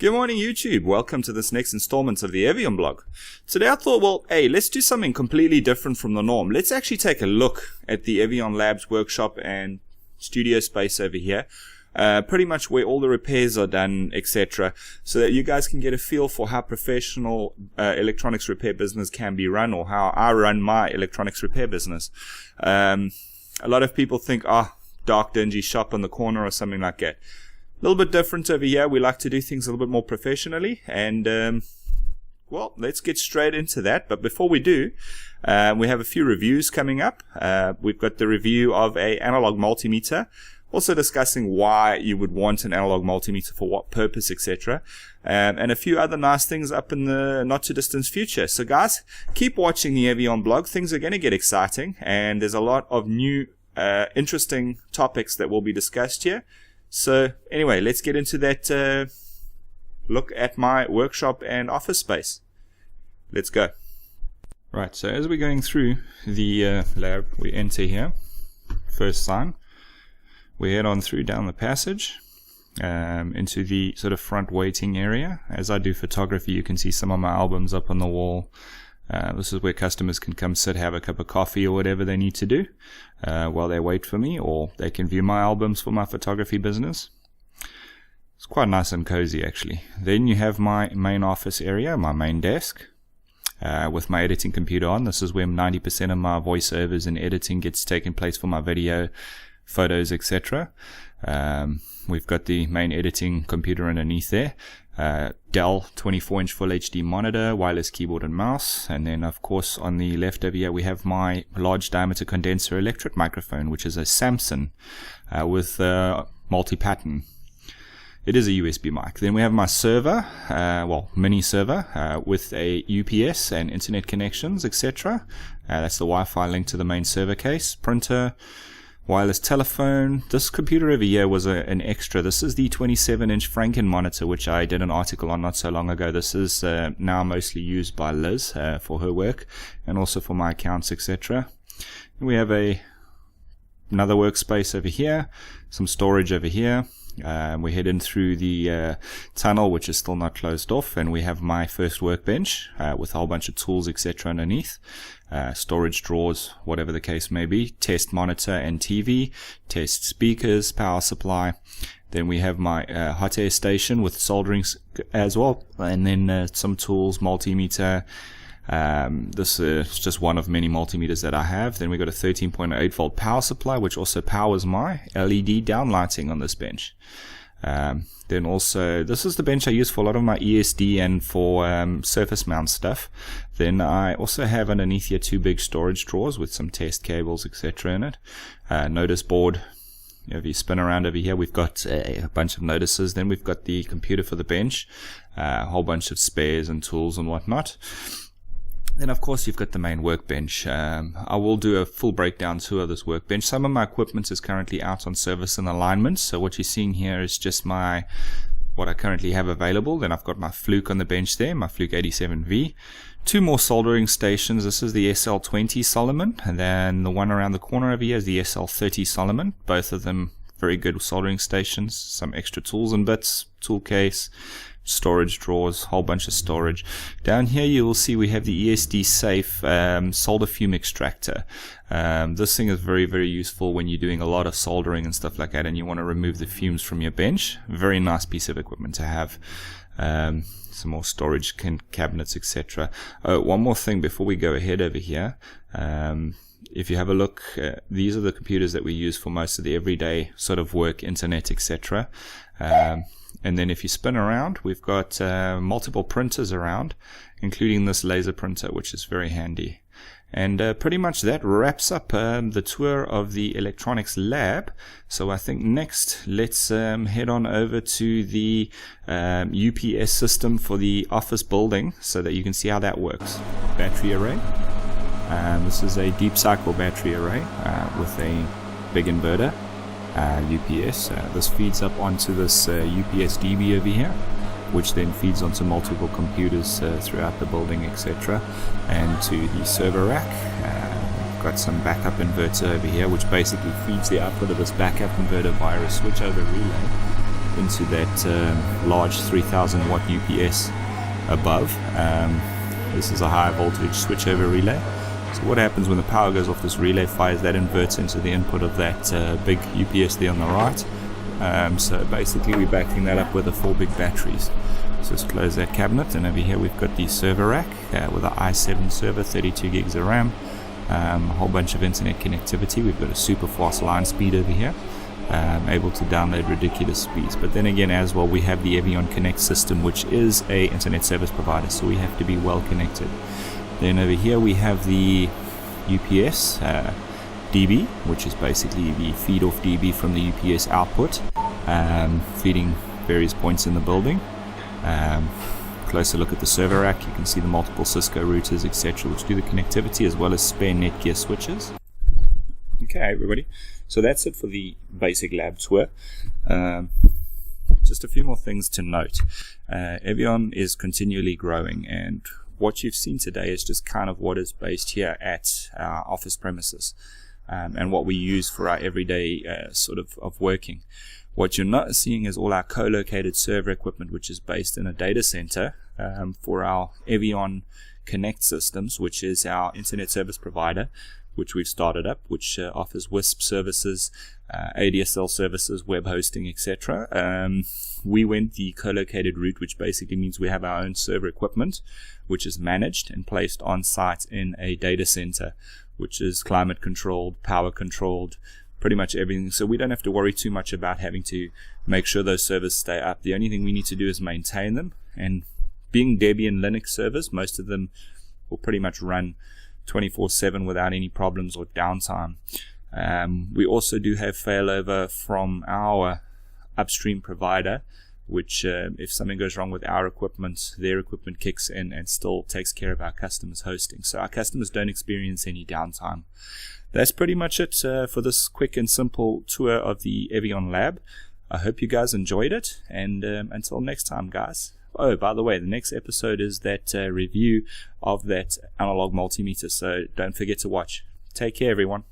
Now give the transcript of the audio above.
Good morning, YouTube. Welcome to this next installment of the Evione blog. Today I thought, well, hey, let's do something completely different from the norm. Let's actually take a look at the Evione Labs workshop and studio space over here. Pretty much where all the repairs are done, etc. So that you guys can get a feel for how professional electronics repair business can be run, or how I run my electronics repair business. A lot of people think, dark, dingy shop on the corner or something like that. A little bit different over here. We like to do things a little bit more professionally, and well, let's get straight into that. But before we do, we have a few reviews coming up. We've got the review of a analog multimeter, also discussing why you would want an analog multimeter, for what purpose, etc. And a few other nice things up in the not too distant future. So guys, keep watching the Evione blog. Things are going to get exciting, and there's a lot of new interesting topics that will be discussed here. So anyway, let's get into that look at my workshop and office space. Let's go. Right, so as we're going through the lab, we enter here, first sign. We head on through down the passage into the sort of front waiting area. As I do photography, you can see some of my albums up on the wall. This is where customers can come sit, have a cup of coffee or whatever they need to do while they wait for me, or they can view my albums for my photography business. It's quite nice and cozy actually. Then you have my main office area, my main desk, with my editing computer on. This is where 90% of my voiceovers and editing gets taken place for my video, photos, etc. We've got the main editing computer underneath there. Dell 24-inch Full HD monitor, wireless keyboard and mouse, and then of course on the left over here we have my large diameter condenser electret microphone, which is a Samson with multi-pattern. It is a USB mic. Then we have my server, mini server with a UPS and internet connections, etc. That's the Wi-Fi link to the main server case, printer, wireless telephone. This computer over here was an extra. This is the 27-inch Franken monitor, which I did an article on not so long ago. This is now mostly used by Liz for her work and also for my accounts, etc. We have another workspace over here, some storage over here. We head in through the tunnel, which is still not closed off, and we have my first workbench with a whole bunch of tools, etc. underneath. Storage drawers, whatever the case may be, test monitor and TV, test speakers, power supply. Then we have my hot air station with soldering as well, and then some tools, multimeter. This is just one of many multimeters that I have. Then we got a 13.8 volt power supply, which also powers my LED downlighting on this bench. Then also, this is the bench I use for a lot of my ESD and for surface mount stuff. Then I also have underneath here two big storage drawers with some test cables, etc. in it. Notice board. If you spin around over here, we've got a bunch of notices. Then we've got the computer for the bench, a whole bunch of spares and tools and whatnot. Then of course you've got the main workbench. I will do a full breakdown tour of this workbench. Some of my equipment is currently out on service and alignment, so what you're seeing here is just what I currently have available. Then I've got my Fluke on the bench there, my Fluke 87V. Two more soldering stations. This is the SL20 Solomon, and then the one around the corner over here is the SL30 Solomon. Both of them very good soldering stations. Some extra tools and bits, tool case, storage drawers, whole bunch of storage. Down here you will see we have the ESD safe solder fume extractor. This thing is very, very useful when you're doing a lot of soldering and stuff like that and you want to remove the fumes from your bench. Very nice piece of equipment to have. Some more storage cabinets, etc. One more thing before we go ahead over here. If you have a look, these are the computers that we use for most of the everyday sort of work, internet, etc. And then if you spin around, we've got multiple printers around, including this laser printer, which is very handy. And pretty much that wraps up the tour of the electronics lab. So I think next, let's head on over to the UPS system for the office building so that you can see how that works. Battery array. This is a deep cycle battery array with a big inverter. UPS. This feeds up onto this UPS DB over here, which then feeds onto multiple computers throughout the building, etc. And to the server rack. We've got some backup inverter over here, which basically feeds the output of this backup inverter via a switch over relay into that large 3000 watt UPS above. This is a high voltage switchover relay. So what happens when the power goes off this relay fires, that inverts into the input of that big UPS there on the right. So basically we're backing that up with the 4 big batteries. So let's close that cabinet, and over here we've got the server rack with an i7 server, 32 gigs of RAM, a whole bunch of internet connectivity. We've got a super fast line speed over here, able to download ridiculous speeds. But then again as well, we have the Evione Connect system, which is a internet service provider, so we have to be well connected. Then over here we have the UPS DB, which is basically the feed off DB from the UPS output, feeding various points in the building. Closer look at the server rack, you can see the multiple Cisco routers, etc., which do the connectivity, as well as spare Netgear switches. Okay, everybody, so that's it for the basic lab tour. Just a few more things to note. Evione is continually growing, and what you've seen today is just kind of what is based here at our office premises, and what we use for our everyday sort of working. What you're not seeing is all our co-located server equipment, which is based in a data center for our Evione Connect systems, which is our internet service provider, which we've started up, which offers WISP services, ADSL services, web hosting, etc. We went the co-located route, which basically means we have our own server equipment, which is managed and placed on site in a data center, which is climate controlled, power controlled, pretty much everything. So we don't have to worry too much about having to make sure those servers stay up. The only thing we need to do is maintain them, and being Debian Linux servers, most of them will pretty much run 24/7 without any problems or downtime. We also do have failover from our upstream provider, which if something goes wrong with our equipment, their equipment kicks in and still takes care of our customers' hosting. So our customers don't experience any downtime. That's pretty much it for this quick and simple tour of the Evione lab. I hope you guys enjoyed it, and until next time, guys. Oh, by the way, the next episode is that review of that analog multimeter, so don't forget to watch. Take care, everyone.